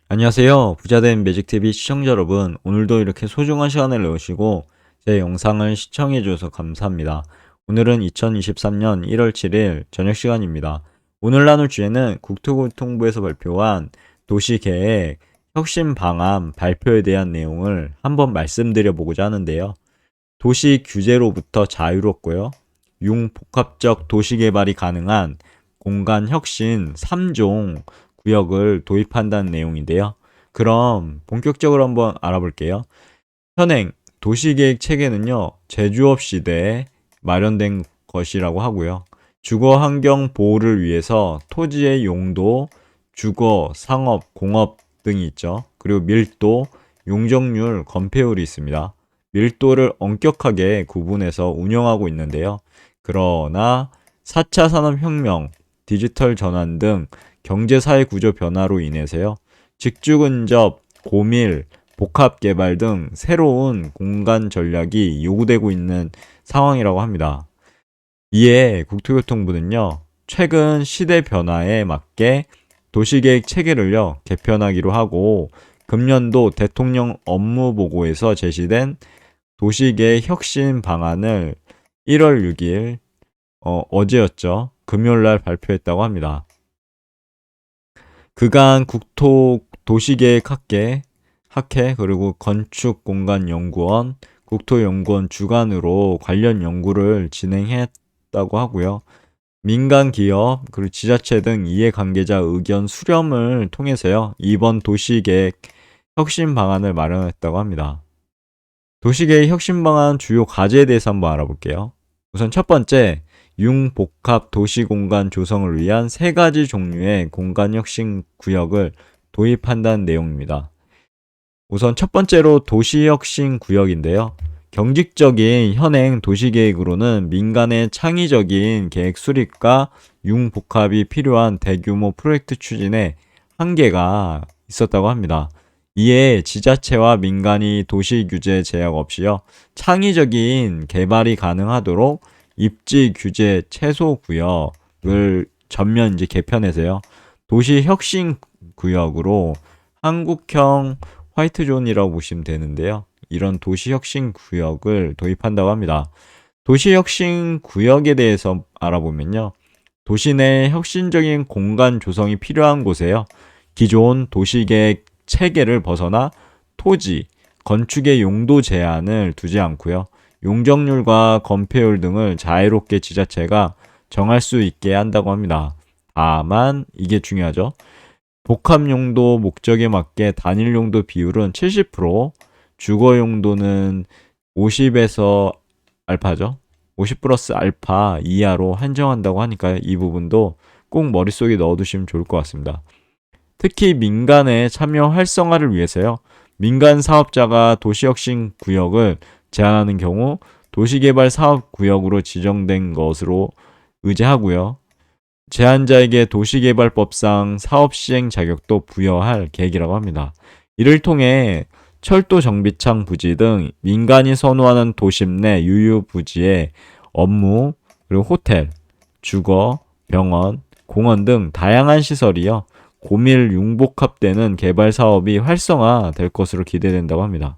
안녕하세요. 부자된 매직TV 시청자 여러분. 오늘도 이렇게 소중한 시간을 내오시고 제 영상을 시청해 주셔서 감사합니다. 오늘은 2023년 1월 7일 저녁 시간입니다. 오늘 나눌 주제는 국토교통부에서 발표한 도시계획 혁신 방안 발표에 대한 내용을 한번 말씀드려 보고자 하는데요. 도시 규제로부터 자유롭고요. 융복합적 도시개발이 가능한 공간 혁신 3종 구역을 도입한다는 내용인데요. 그럼 본격적으로 한번 알아볼게요. 현행 도시계획 체계는요, 제조업 시대에 마련된 것이라고 하고요. 주거 환경 보호를 위해서 토지의 용도, 주거, 상업, 공업 등이 있죠. 그리고 밀도, 용적률, 건폐율이 있습니다. 밀도를 엄격하게 구분해서 운영하고 있는데요. 그러나 4차 산업혁명, 디지털 전환 등 경제사회 구조 변화로 인해서요. 직주 근접, 고밀, 복합 개발 등 새로운 공간 전략이 요구되고 있는 상황이라고 합니다. 이에 국토교통부는요, 최근 시대 변화에 맞게 도시계획 체계를요, 개편하기로 하고, 금년도 대통령 업무보고에서 제시된 도시계획 혁신 방안을 1월 6일, 어제였죠. 금요일날 발표했다고 합니다. 그간 국토 도시계획학회, 그리고 건축공간연구원, 국토연구원 주관으로 관련 연구를 진행했다고 하고요. 민간 기업, 그리고 지자체 등 이해관계자 의견 수렴을 통해서요. 이번 도시계획 혁신 방안을 마련했다고 합니다. 도시계획 혁신 방안 주요 과제에 대해서 한번 알아볼게요. 우선 첫 번째, 융복합 도시공간 조성을 위한 세 가지 종류의 공간혁신 구역을 도입한다는 내용입니다. 우선 첫 번째로 도시혁신 구역인데요. 경직적인 현행 도시계획으로는 민간의 창의적인 계획 수립과 융복합이 필요한 대규모 프로젝트 추진에 한계가 있었다고 합니다. 이에 지자체와 민간이 도시 규제 제약 없이요. 창의적인 개발이 가능하도록 입지 규제 최소 구역을 전면 이제 개편해서요. 도시 혁신 구역으로 한국형 화이트존이라고 보시면 되는데요. 이런 도시 혁신 구역을 도입한다고 합니다. 도시 혁신 구역에 대해서 알아보면요. 도시 내 혁신적인 공간 조성이 필요한 곳에요. 기존 도시계획 체계를 벗어나 토지, 건축의 용도 제한을 두지 않고요. 용적률과 건폐율 등을 자유롭게 지자체가 정할 수 있게 한다고 합니다. 다만 이게 중요하죠. 복합 용도 목적에 맞게 단일 용도 비율은 70%, 주거 용도는 50에서 알파죠. 50 플러스 알파 이하로 한정한다고 하니까 이 부분도 꼭 머릿속에 넣어두시면 좋을 것 같습니다. 특히 민간의 참여 활성화를 위해서요. 민간 사업자가 도시혁신 구역을 제한하는 경우 도시개발 사업 구역으로 지정된 것으로 의제하고요. 제한자에게 도시개발법상 사업 시행 자격도 부여할 계획이라고 합니다. 이를 통해 철도 정비창 부지 등 민간이 선호하는 도심 내 유휴 부지의 업무, 그리고 호텔, 주거, 병원, 공원 등 다양한 시설이요. 고밀 융복합되는 개발 사업이 활성화될 것으로 기대된다고 합니다.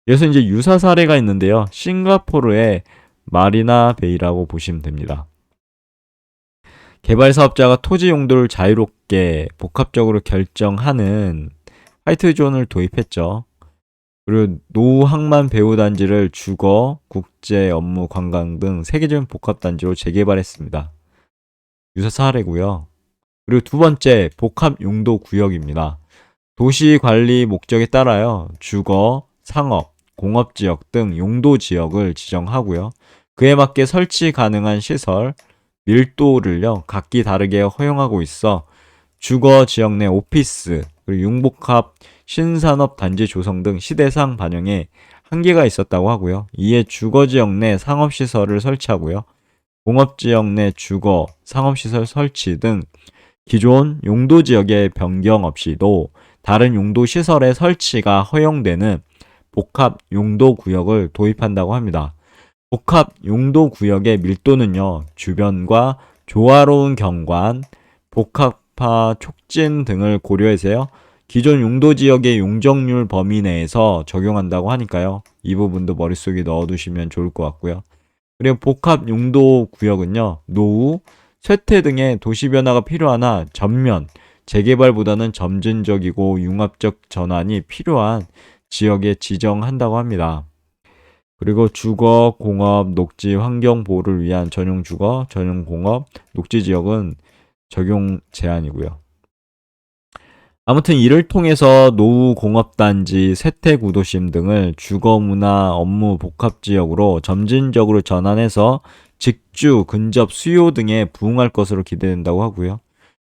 그래서 이제 유사 사례가 있는데요. 싱가포르의 마리나 베이라고 보시면 됩니다. 개발 사업자가 토지 용도를 자유롭게 복합적으로 결정하는 화이트존을 도입했죠. 그리고 노후 항만 배후 단지를 주거, 국제, 업무, 관광 등 세계적인 복합 단지로 재개발했습니다. 유사 사례고요. 그리고 두 번째, 복합 용도 구역입니다. 도시 관리 목적에 따라요. 주거, 상업, 공업 지역 등 용도 지역을 지정하고요. 그에 맞게 설치 가능한 시설, 밀도를요. 각기 다르게 허용하고 있어 주거 지역 내 오피스, 그리고 융복합 신산업 단지 조성 등 시대상 반영에 한계가 있었다고 하고요. 이에 주거 지역 내 상업 시설을 설치하고요. 공업 지역 내 주거, 상업 시설 설치 등 기존 용도 지역의 변경 없이도 다른 용도 시설의 설치가 허용되는 복합 용도 구역을 도입한다고 합니다. 복합 용도 구역의 밀도는요, 주변과 조화로운 경관, 복합화 촉진 등을 고려해서요, 기존 용도 지역의 용적률 범위 내에서 적용한다고 하니까요. 이 부분도 머릿속에 넣어두시면 좋을 것 같고요. 그리고 복합 용도 구역은요. 노후, 쇠퇴 등의 도시 변화가 필요하나 전면, 재개발보다는 점진적이고 융합적 전환이 필요한 지역에 지정한다고 합니다. 그리고 주거, 공업, 녹지, 환경 보호를 위한 전용 주거, 전용 공업, 녹지 지역은 적용 제한이고요. 아무튼 이를 통해서 노후 공업단지, 세태구도심 등을 주거, 문화, 업무 복합 지역으로 점진적으로 전환해서 직주, 근접, 수요 등에 부응할 것으로 기대된다고 하고요.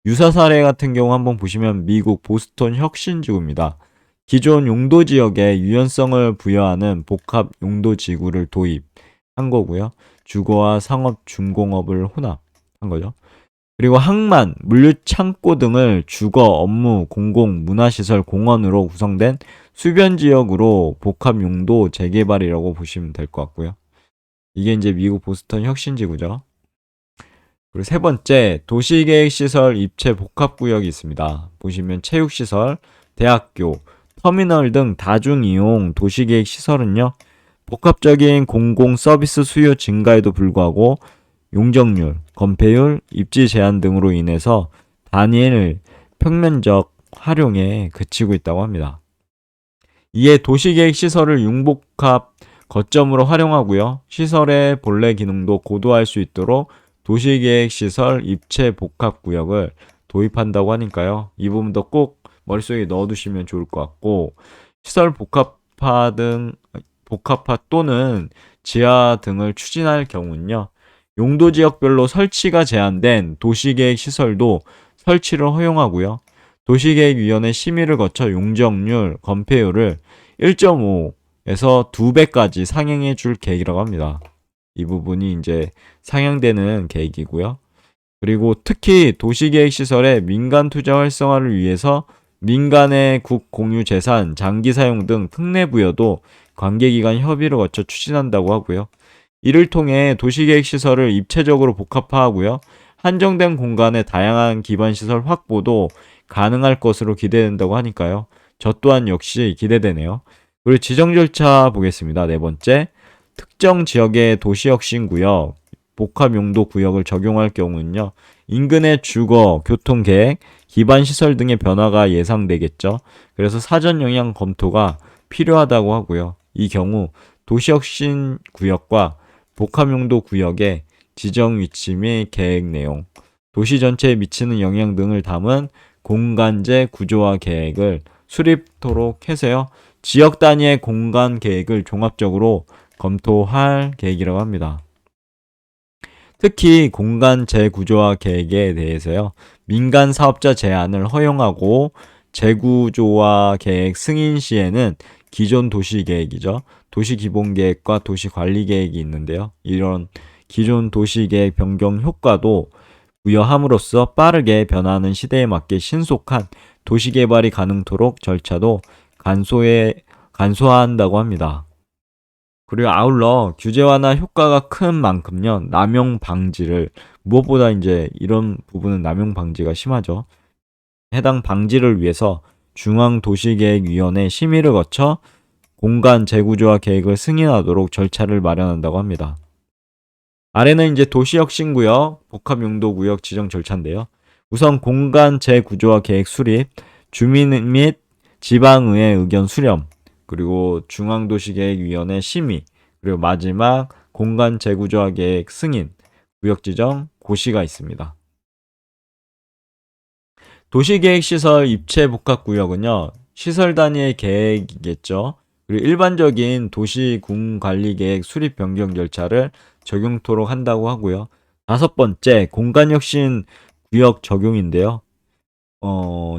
유사 사례 같은 경우 한번 보시면 미국 보스턴 혁신지구입니다. 기존 용도 지역에 유연성을 부여하는 복합 용도 지구를 도입한 거고요. 주거와 상업, 중공업을 혼합한 거죠. 그리고 항만, 물류 창고 등을 주거, 업무, 공공, 문화시설, 공원으로 구성된 수변 지역으로 복합 용도 재개발이라고 보시면 될 것 같고요. 이게 이제 미국 보스턴 혁신지구죠. 그리고 세 번째, 도시계획시설 입체 복합구역이 있습니다. 보시면 체육시설, 대학교, 터미널 등 다중이용 도시계획시설은요, 복합적인 공공 서비스 수요 증가에도 불구하고 용적률, 건폐율, 입지 제한 등으로 인해서 단일 평면적 활용에 그치고 있다고 합니다. 이에 도시계획 시설을 융복합 거점으로 활용하고요. 시설의 본래 기능도 고도화할 수 있도록 도시계획 시설 입체 복합 구역을 도입한다고 하니까요. 이 부분도 꼭 머릿속에 넣어두시면 좋을 것 같고, 시설 복합화 또는 지하 등을 추진할 경우는요. 용도 지역별로 설치가 제한된 도시계획 시설도 설치를 허용하고요. 도시계획위원회 심의를 거쳐 용적률, 건폐율을 1.5에서 2배까지 상향해 줄 계획이라고 합니다. 이 부분이 이제 상향되는 계획이고요. 그리고 특히 도시계획 시설의 민간 투자 활성화를 위해서 민간의 국 공유 재산, 장기 사용 등 특례 부여도 관계기관 협의를 거쳐 추진한다고 하고요. 이를 통해 도시계획 시설을 입체적으로 복합화하고요. 한정된 공간의 다양한 기반시설 확보도 가능할 것으로 기대된다고 하니까요. 저 또한 역시 기대되네요. 그리고 지정 절차 보겠습니다. 네 번째, 특정 지역의 도시혁신구역, 복합용도 구역을 적용할 경우는요. 인근의 주거, 교통계획, 기반시설 등의 변화가 예상되겠죠. 그래서 사전 영향 검토가 필요하다고 하고요. 이 경우 도시혁신구역과 복합용도 구역의 지정 위치 및 계획 내용, 도시 전체에 미치는 영향 등을 담은 공간제 구조화 계획을 수립토록 해서요. 지역 단위의 공간 계획을 종합적으로 검토할 계획이라고 합니다. 특히 공간 재구조화 계획에 대해서요. 민간 사업자 제안을 허용하고 재구조화 계획 승인 시에는 기존 도시계획이죠. 도시기본계획과 도시관리계획이 있는데요. 이런 기존 도시계획 변경 효과도 부여함으로써 빠르게 변화하는 시대에 맞게 신속한 도시개발이 가능토록 절차도 간소화한다고 합니다. 그리고 아울러 규제 완화 효과가 큰 만큼요, 남용 방지를, 무엇보다 이제 이런 부분은 남용 방지가 심하죠. 해당 방지를 위해서 중앙도시계획위원회 심의를 거쳐 공간 재구조화 계획을 승인하도록 절차를 마련한다고 합니다. 아래는 이제 도시혁신구역, 복합용도구역 지정 절차인데요. 우선 공간 재구조화 계획 수립, 주민 및 지방의회 의견 수렴, 그리고 중앙도시계획위원회 심의, 그리고 마지막 공간 재구조화 계획 승인, 구역 지정, 고시가 있습니다. 도시계획시설 입체 복합구역은요, 시설 단위의 계획이겠죠. 그리고 일반적인 도시군관리계획 수립 변경 절차를 적용토록 한다고 하고요. 다섯 번째, 공간혁신 구역 적용인데요.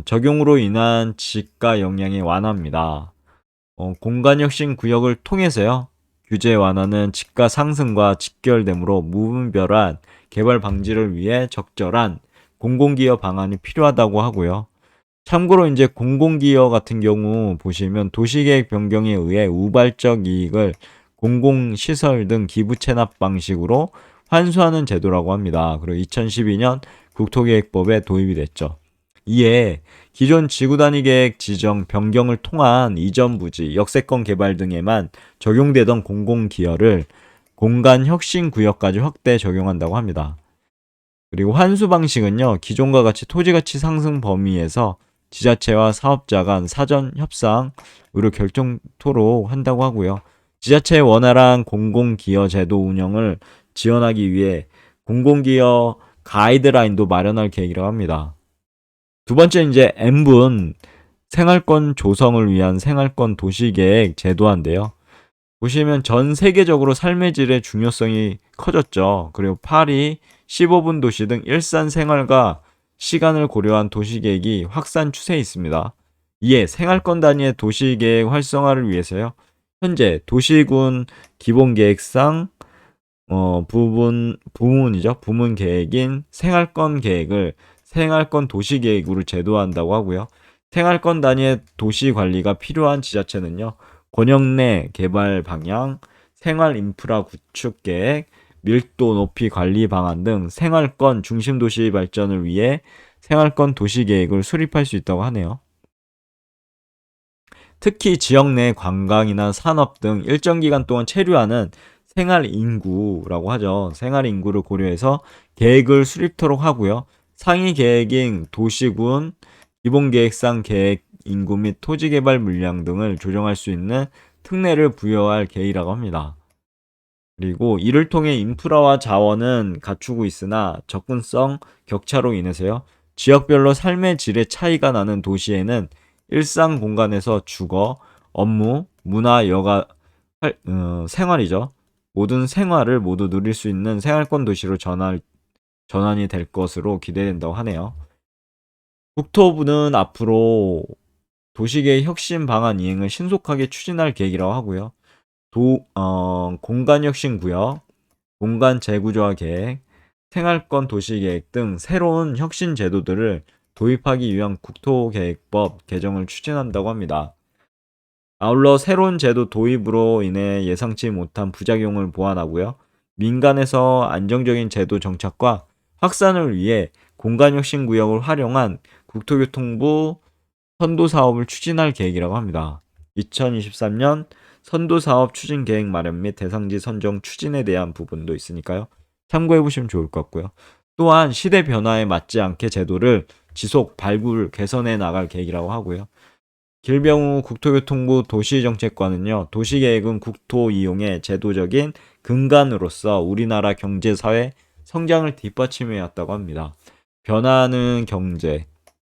적용으로 인한 지가 영향의 완화입니다. 공간혁신 구역을 통해서요. 규제 완화는 지가 상승과 직결되므로 무분별한 개발 방지를 위해 적절한 공공기여 방안이 필요하다고 하고요. 참고로 이제 공공기여 같은 경우 보시면 도시계획 변경에 의해 우발적 이익을 공공시설 등 기부 체납 방식으로 환수하는 제도라고 합니다. 그리고 2012년 국토계획법에 도입이 됐죠. 이에 기존 지구단위 계획 지정 변경을 통한 이전 부지, 역세권 개발 등에만 적용되던 공공기여를 공간 혁신 구역까지 확대 적용한다고 합니다. 그리고 환수 방식은요, 기존과 같이 토지가치 상승 범위에서 지자체와 사업자 간 사전 협상으로 결정토록 한다고 하고요. 지자체의 원활한 공공기여 제도 운영을 지원하기 위해 공공기여 가이드라인도 마련할 계획이라고 합니다. 두 번째 이제 N분 생활권 조성을 위한 생활권 도시계획 제도화인데요. 보시면 전 세계적으로 삶의 질의 중요성이 커졌죠. 그리고 파리, 15분 도시 등 일산 생활과 시간을 고려한 도시계획이 확산 추세에 있습니다. 이에 생활권 단위의 도시계획 활성화를 위해서요. 현재 도시군 기본계획상 부문 계획인 생활권 계획을 생활권 도시계획으로 제도화한다고 하고요. 생활권 단위의 도시 관리가 필요한 지자체는요. 권역 내 개발 방향, 생활 인프라 구축 계획, 밀도 높이 관리 방안 등 생활권 중심 도시 발전을 위해 생활권 도시 계획을 수립할 수 있다고 하네요. 특히 지역 내 관광이나 산업 등 일정 기간 동안 체류하는 생활 인구라고 하죠. 생활 인구를 고려해서 계획을 수립토록 하고요. 상위 계획인 도시군, 기본계획상 계획 인구 및 토지 개발 물량 등을 조정할 수 있는 특례를 부여할 계획이라고 합니다. 그리고 이를 통해 인프라와 자원은 갖추고 있으나 접근성 격차로 인해서요. 지역별로 삶의 질의 차이가 나는 도시에는 일상 공간에서 주거, 업무, 문화, 생활이죠. 모든 생활을 모두 누릴 수 있는 생활권 도시로 전환이 될 것으로 기대된다고 하네요. 국토부는 앞으로 도시계획 혁신 방안 이행을 신속하게 추진할 계획이라고 하고요. 공간혁신구역, 공간 재구조화 계획, 생활권 도시계획 등 새로운 혁신 제도들을 도입하기 위한 국토계획법 개정을 추진한다고 합니다. 아울러 새로운 제도 도입으로 인해 예상치 못한 부작용을 보완하고요. 민간에서 안정적인 제도 정착과 확산을 위해 공간혁신구역을 활용한 국토교통부 선도사업을 추진할 계획이라고 합니다. 2023년 선도사업 추진 계획 마련 및 대상지 선정 추진에 대한 부분도 있으니까요. 참고해 보시면 좋을 것 같고요. 또한 시대 변화에 맞지 않게 제도를 지속 발굴 개선해 나갈 계획이라고 하고요. 길병우 국토교통부 도시정책관은요, 도시계획은 국토 이용의 제도적인 근간으로서 우리나라 경제, 사회, 성장을 뒷받침해 왔다고 합니다. 변화하는 경제,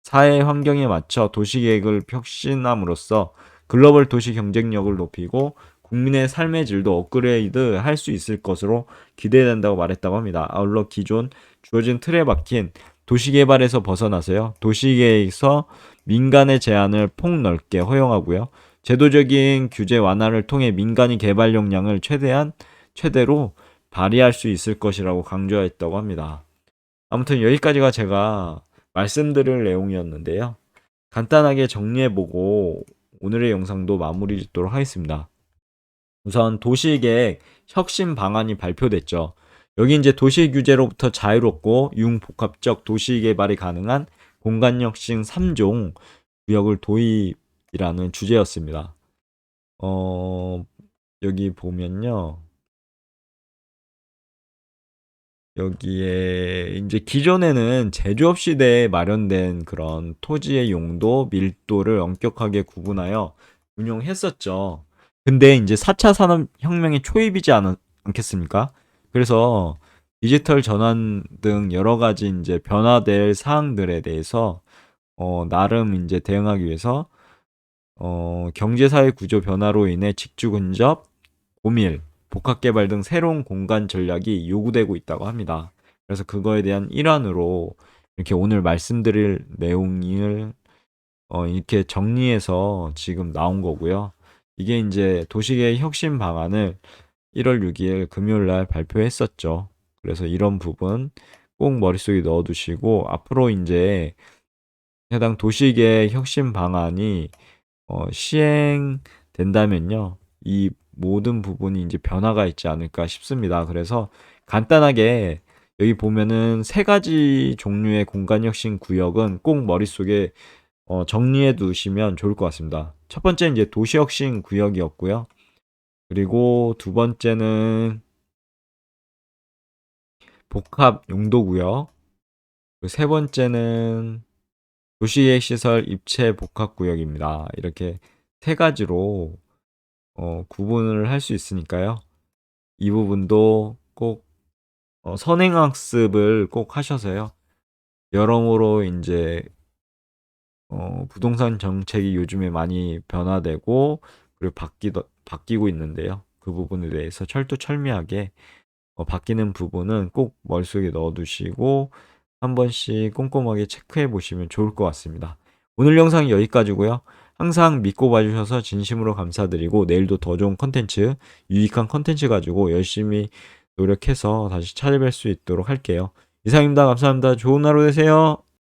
사회 환경에 맞춰 도시계획을 혁신함으로써 글로벌 도시 경쟁력을 높이고 국민의 삶의 질도 업그레이드 할 수 있을 것으로 기대된다고 말했다고 합니다. 아울러 기존 주어진 틀에 박힌 도시개발에서 벗어나서요. 도시계획에서 민간의 제한을 폭넓게 허용하고요. 제도적인 규제 완화를 통해 민간이 개발 역량을 최대로 발휘할 수 있을 것이라고 강조했다고 합니다. 아무튼 여기까지가 제가 말씀드릴 내용이었는데요. 간단하게 정리해보고 오늘의 영상도 마무리 짓도록 하겠습니다. 우선 도시계획 혁신 방안이 발표됐죠. 여기 이제 도시 규제로부터 자유롭고 융복합적 도시 개발이 가능한 공간혁신 3종 구역을 도입이라는 주제였습니다. 여기 보면요. 여기에 이제 기존에는 제조업 시대에 마련된 그런 토지의 용도, 밀도를 엄격하게 구분하여 운용했었죠. 근데 이제 4차 산업혁명의 초입이지 않겠습니까? 그래서 디지털 전환 등 여러 가지 이제 변화될 사항들에 대해서 나름 이제 대응하기 위해서 경제사회 구조 변화로 인해 직주 근접, 고밀, 복합개발 등 새로운 공간 전략이 요구되고 있다고 합니다. 그래서 그거에 대한 일환으로 이렇게 오늘 말씀드릴 내용을 이렇게 정리해서 지금 나온 거고요. 이게 이제 도시계획 혁신 방안을 1월 6일 금요일 날 발표했었죠. 그래서 이런 부분 꼭 머릿속에 넣어두시고 앞으로 이제 해당 도시계획 혁신 방안이 시행된다면요. 이 모든 부분이 이제 변화가 있지 않을까 싶습니다. 그래서 간단하게 여기 보면은 세 가지 종류의 공간혁신 구역은 꼭 머릿속에 정리해 두시면 좋을 것 같습니다. 첫 번째는 이제 도시혁신 구역이었고요. 그리고 두 번째는 복합 용도구역. 그리고 세 번째는 도시계획시설 입체 복합구역입니다. 이렇게 세 가지로 구분을 할 수 있으니까요. 이 부분도 꼭 선행학습을 꼭 하셔서요. 여러모로 이제 부동산 정책이 요즘에 많이 변화되고 그리고 바뀌고 있는데요. 그 부분에 대해서 철두철미하게 바뀌는 부분은 꼭 머릿속에 넣어두시고 한 번씩 꼼꼼하게 체크해 보시면 좋을 것 같습니다. 오늘 영상은 여기까지고요. 항상 믿고 봐주셔서 진심으로 감사드리고 내일도 더 좋은 컨텐츠, 유익한 컨텐츠 가지고 열심히 노력해서 다시 찾아뵐 수 있도록 할게요. 이상입니다. 감사합니다. 좋은 하루 되세요.